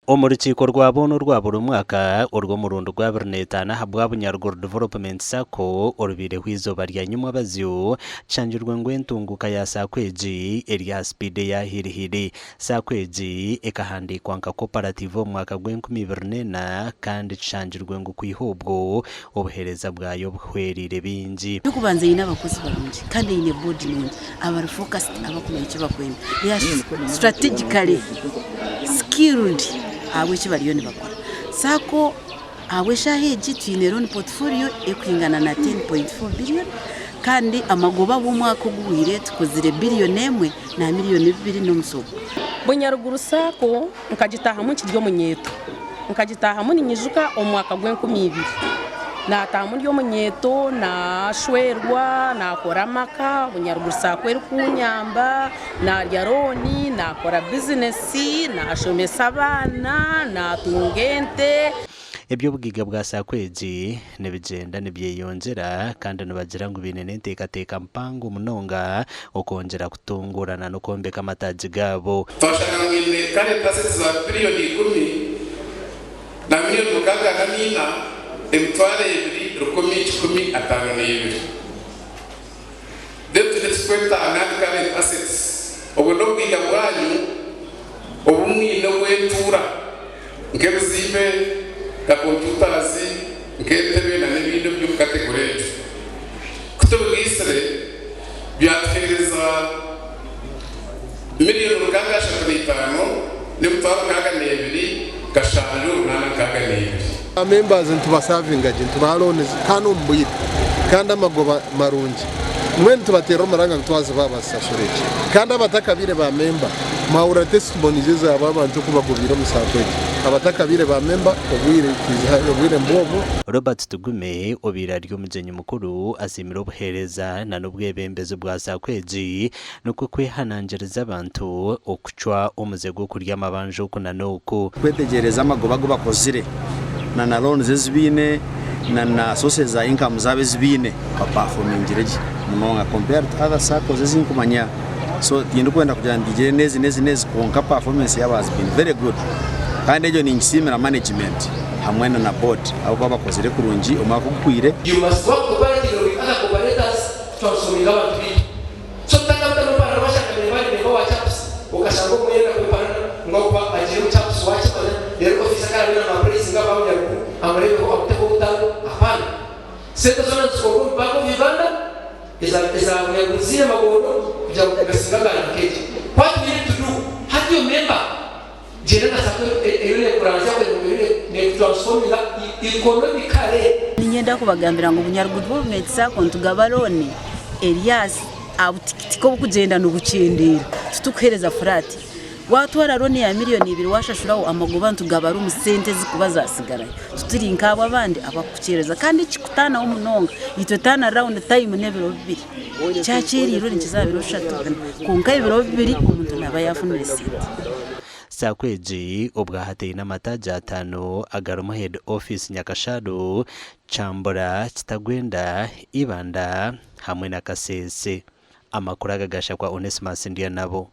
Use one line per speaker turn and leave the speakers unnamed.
Omurukiko rwabono rwa buri mwaka urwo murundo rwa 2005 habwa Bunyaruguru Development Sacco orubire hwizoba rya nyuma bazyo canjirwe ngwentunguka ya Sakweji eri speed ya hirihiri Sakweji ekahandikwa nka cooperative mwaka gw'2024 kandi canjirwe ngo kwihubwo obuhereza bwayo buhwerire bingi
nukubanze yina abakozi barungi kandi yine board nungi abari focused abakumenya icyo bakwenda strategically skilled awichi bariyoni bakora Sacco awesha heji twine loan portfolio ekwingana na 10.4 billion kandi amagoba b'umwaka guhire tukozire billion emwe na miliyoni 2 n'umusogo
Bunyaruguru Sacco nkagitaha mu kiryo munyeto nkagitaha mu ninyijuka omwaka gw'2020 nataha muri yo munyeto na shwerwa nakora maka Bunyaruguru Sacco eri kunyamba na ryaroni nakora business na shomesa abana na tungente
ebyo bugiga bwa Sakweji nebigenda nibyeyongera kandi nabagira ngo binene ntekateka mpango munonga okongera kutungurana no kombeka amataji gabo
twashaka ngine kare assets za billioni 10 na miliyoni mukaga na nina emtware ibiri rukumi 10.52 debt exposure and current assets obulobwiga bwanyu obumwino bw'entura nkebizibe da computers nk'entebe na n'ibindi byo kategori kutubwisire byatwereza miliyoni mukaga 55 n'emtware mukaga n'ebiri gashanju na mukaga n'ebiri
members ntubasavinga je ntubalone kano mbuyite kandi amagoba marungi mwe tubatera maranga twaze babasashureje kandi abatakabire ba member maura testimonies abantu kubagubira musakweje abatakabire ba member obwire mbobo
Robert Tugume obira ryo mugenyi mukuru asimira obuhereza na n'ubwebembezo bwa Sakweji nuko kwehanangereza abantu okucwa omuzego kurya amabanje okunanoko
kwetegereza amagoba go bakozire na loans zibine na sources za income zabe zibine performing jireje munonga compared to other Saccos ezinkumanya so tindo kwenda kujana ndije nezi konka performance yaba has been very good kandi ejo ni nsimira management hamwe na board abo babakozire kurungi omako kukwire
you must work cooperatively with other cooperators transforming our tree so takabta no para bashaka nebali nebo wa chaps ukashango muyenda kupana ngoba ajiru chaps wacha bana lero ofisa kala na mapresi ngaba unyaku amrebe ko akuteko utalo hapana senta zona tsoko bako vivanda eza unyakuzie magono kuja kugasingaga na keje what we need to do how do you remember jenera Sacco ele kuranza ko ne transform la economically
ninyenda kubagambira ngo Bunyaruguru Development Sacco ntugabalone Elias abutikitiko kugenda no gucindira tutukuhereza furati watwara roni ya miliyoni 2 washashuraho amagoba ntugabara umusente zikubaza asigarayo tutiri nkabo abandi abakukereza kandi kikutana umunonga ito tana round time nebiro 2 cyakiriro nikizabiro 3 kunka ibiro 2 umuntu naba yafunire sente
Sakweji obwahateye n'amataji 5 agarumo head office Nyakashado Chambora Kitagwenda Ibanda hamwe na Kasese amakuru agagasha kwa Onesimus Ndiya nabo